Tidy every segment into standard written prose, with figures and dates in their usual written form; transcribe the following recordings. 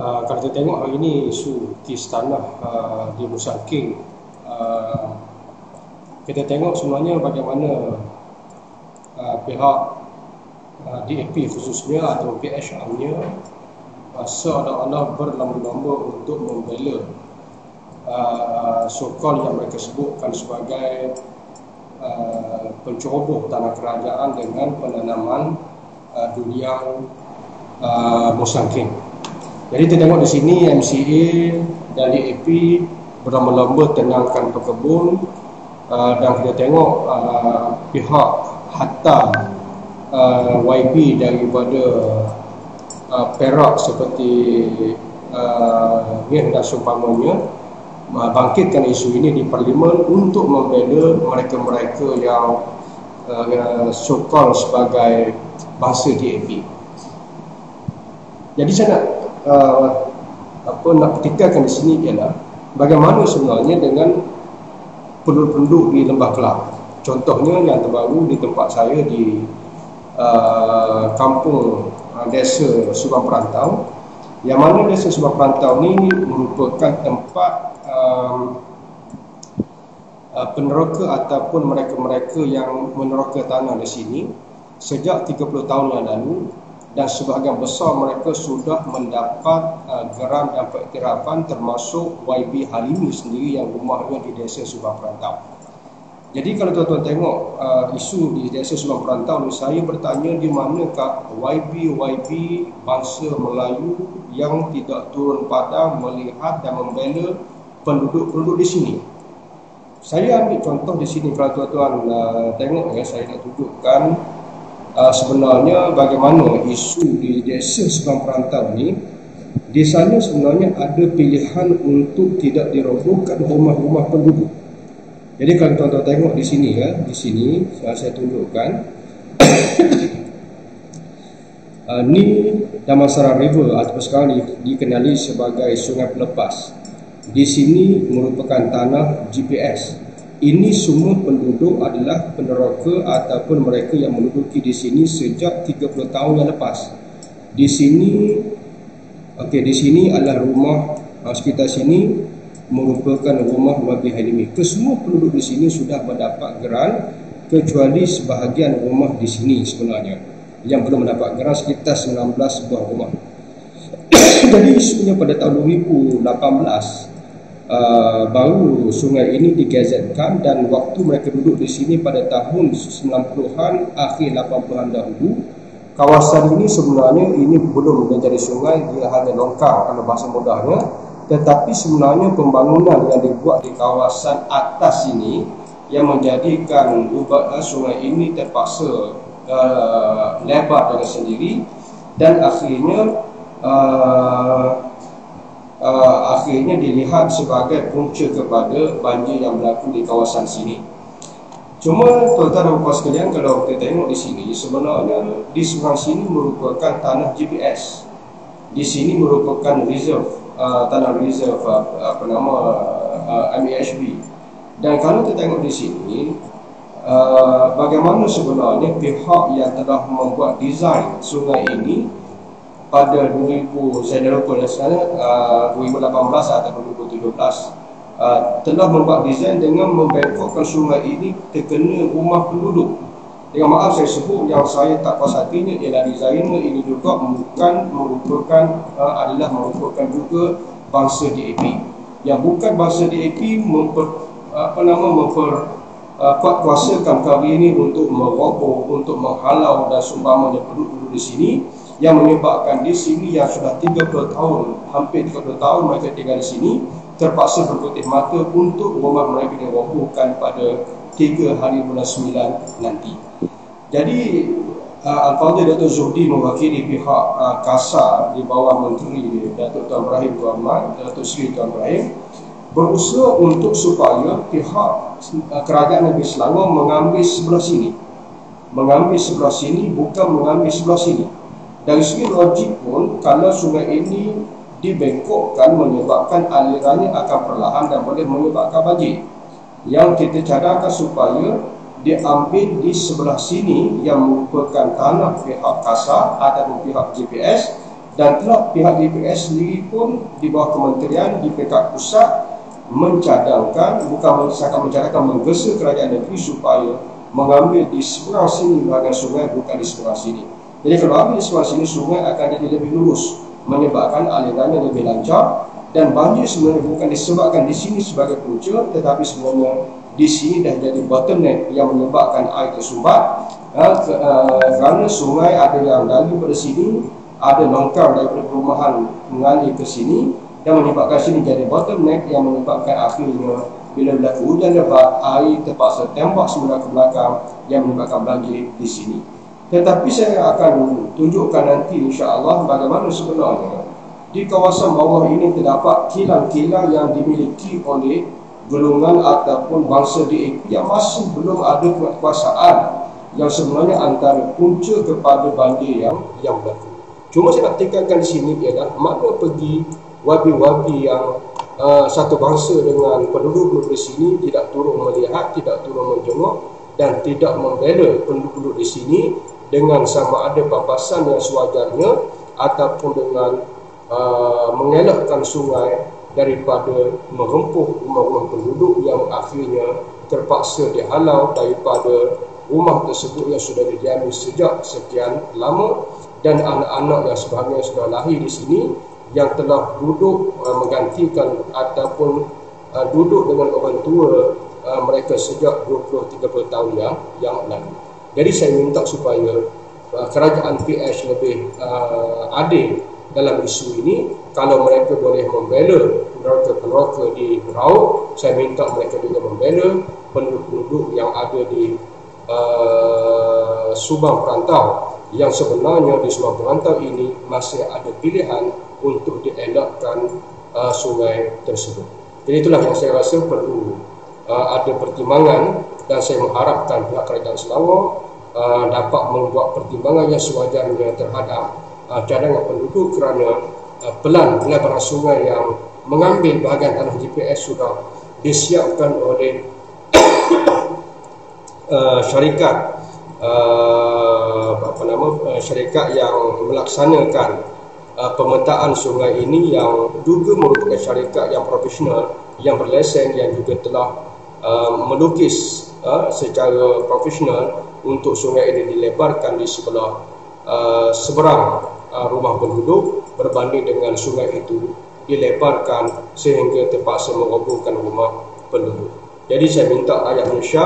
Kalau kita tengok hari ini isu kes tanah di Musang King, kita tengok sebenarnya bagaimana pihak DAP khususnya atau PHR-nya seolah-olah berlomba-lomba untuk membela so-called yang mereka sebutkan sebagai penceroboh tanah kerajaan dengan penanaman dunia Musang King. Jadi kita tengok di sini MCA dan DAP berlomba-lomba tenangkan pekebun, dan kita tengok pihak hatta YB daripada Perak seperti Mir dan seumpamanya bangkitkan isu ini di Parlimen untuk membela mereka-mereka yang so-called sebagai bangsa DAP. Jadi saya nak ketikkan di sini ialah bagaimana sebenarnya dengan penduduk-penduduk di Lembah Kelang. Contohnya yang terbaru di tempat saya di kampung desa Subang Perantau, yang mana desa Subang Perantau ini merupakan tempat peneroka ataupun mereka-mereka yang meneroka tanah di sini sejak 30 tahun yang lalu, dan sebahagian besar mereka sudah mendapat geran dan pengiktirafan, termasuk YB Halimi sendiri yang rumahnya di desa Subang Perantau. Jadi kalau tuan-tuan tengok isu di desa Subang Perantau ni, saya bertanya di manakah YB bangsa Melayu yang tidak turun padang melihat dan membela penduduk-penduduk di sini. Saya ambil contoh di sini, kalau tuan-tuan tengok ya, saya nak tunjukkan sebenarnya bagaimana isu di desa Subang Perantau ni. Di sana sebenarnya ada pilihan untuk tidak dirobohkan rumah-rumah penduduk. Jadi kalau tuan-tuan tengok di sini ya, di sini saya tunjukkan ni Damansara River atau sekarang dikenali sebagai Sungai Pelepas. Di sini merupakan tanah GPS. Ini semua penduduk adalah peneroka ataupun mereka yang menduduki di sini sejak 30 tahun yang lepas. Di sini di sini adalah rumah sekitar sini merupakan rumah YB Halimi. Kesemua penduduk di sini sudah mendapat geran, kecuali sebahagian rumah di sini sebenarnya yang belum mendapat geran, sekitar 19 buah rumah. Jadi isunya pada tahun 2018 baru sungai ini digazetkan, dan waktu mereka duduk di sini pada tahun 90-an akhir 80-an dahulu, kawasan ini sebenarnya ini belum menjadi sungai, dia hanya longkang kalau bahasa mudahnya. Tetapi sebenarnya pembangunan yang dibuat di kawasan atas ini yang menjadikan sungai ini terpaksa lebar dengan sendiri, dan akhirnya dilihat sebagai punca kepada banjir yang berlaku di kawasan sini. Cuma tuan-tuan dan puan sekalian, kalau kita tengok di sini, sebenarnya di seberang sini merupakan tanah GPS. Di sini merupakan reserve, tanah reserve MAHB. Dan kalau kita tengok di sini, bagaimana sebenarnya pihak yang telah membuat desain sungai ini pada 2018 atau 2017 telah membuat desain dengan membengkokkan sungai ini terkena rumah penduduk. Dengan maaf saya sebut, yang saya tak puas hatinya ialah desainnya ini juga merupakan juga bangsa DAP. Yang bukan bangsa DAP memperkuasakan perkara ini untuk meroboh, untuk menghalau dan seumpamanya penduduk di sini, yang menyebabkan di sini yang sudah 30 tahun, hampir 30 tahun mereka tinggal di sini, terpaksa berputih mata untuk rumah mereka dirobohkan pada 3 hari bulan 9 nanti. Jadi Al-Fadhil Datuk Zuhdi mewakili pihak KASA di bawah Menteri Datuk Tuan Ibrahim Tuan Mat, Datuk Seri Tuan Ibrahim, berusaha untuk supaya pihak kerajaan negeri Selangor mengambil sebelah sini. Mengambil sebelah sini, bukan mengambil sebelah sini. Dari segi logik pun, kalau sungai ini dibengkokkan, menyebabkan alirannya akan perlahan dan boleh menyebabkan banjir. Yang kita cadangkan supaya diambil di sebelah sini yang merupakan tanah pihak KASA ataupun pihak GPS, Dan telah pihak DPS sendiri pun di bawah kementerian di peringkat pusat mencadangkan, bukan mencadangkan, menggesa kerajaan negeri supaya mengambil di seberang sini bahagian sungai, bukan di seberang sini. Jadi kalau ambil di seberang sini, sungai akan jadi lebih lurus, menyebabkan alirannya lebih lancar. Dan banjir sebenarnya bukan disebabkan di sini sebagai punca, tetapi sebenarnya di sini dah jadi bottleneck yang menyebabkan air tersumbat. Kerana sungai ada yang daripada sini, ada longkang daripada perumahan mengalir ke sini dan menyebabkan sini jadi bottleneck yang menyebabkan akhirnya bila berlaku hujan lebat, air terpaksa tembak semula ke belakang yang menyebabkan banjir di sini. Tetapi saya akan tunjukkan nanti insya-Allah bagaimana sebenarnya di kawasan bawah ini terdapat kilang-kilang yang dimiliki oleh golongan ataupun bangsa DAP yang masih belum ada kekuasaan yang sebenarnya antara punca kepada banjir yang berlaku. Cuma saya nak tekankan di sini ialah mana pergi wabi-wabi yang satu bangsa dengan penduduk-penduduk di sini tidak turun melihat, tidak turun menjenguk dan tidak membela penduduk-penduduk di sini dengan sama ada papasan yang sewajarnya ataupun dengan mengelakkan sungai daripada merempuh rumah-rumah penduduk yang akhirnya terpaksa dihalau daripada rumah tersebut yang sudah didiami sejak sekian lama, dan anak-anak yang sebahagian sudah lahir di sini yang telah duduk menggantikan ataupun duduk dengan orang tua mereka sejak 20-30 tahun yang lalu. Jadi saya minta supaya kerajaan PS lebih adil dalam isu ini. Kalau mereka boleh membela peneroka di Merauke, saya minta mereka juga membela penduduk-penduduk yang ada di Subang Perantau, yang sebenarnya di Subang Perantau ini masih ada pilihan untuk dielakkan sungai tersebut. Jadi itulah yang saya rasa perlu ada pertimbangan, dan saya mengharapkan pihak kerajaan Selangor dapat membuat pertimbangan yang sewajarnya terhadap cadangan penduduk, kerana pelan-pelan sungai yang mengambil bahagian tanah GPS sudah disiapkan oleh syarikat syarikat yang melaksanakan pemetaan sungai ini, yang juga merupakan syarikat yang profesional, yang berlesen, yang juga telah melukis secara profesional untuk sungai ini dilebarkan di sebelah seberang rumah penduduk berbanding dengan sungai itu dilebarkan sehingga terpaksa merobohkan rumah penduduk. Jadi saya minta rakyat Malaysia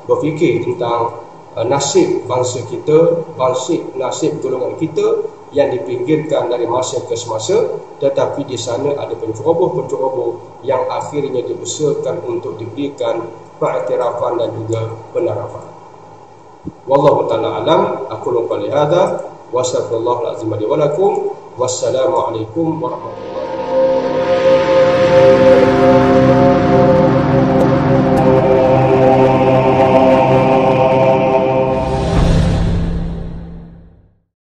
berfikir tentang nasib bangsa kita, nasib golongan kita yang dipinggirkan dari masa ke semasa, tetapi di sana ada penceroboh-penceroboh yang akhirnya dibesarkan untuk diberikan periktirafan dan juga penarapan. Wallahu ta'ala alam. Aku lupa lihada. Wassalamualaikum warahmatullahi wabarakatuh. Wassalamualaikum warahmatullahi wabarakatuh.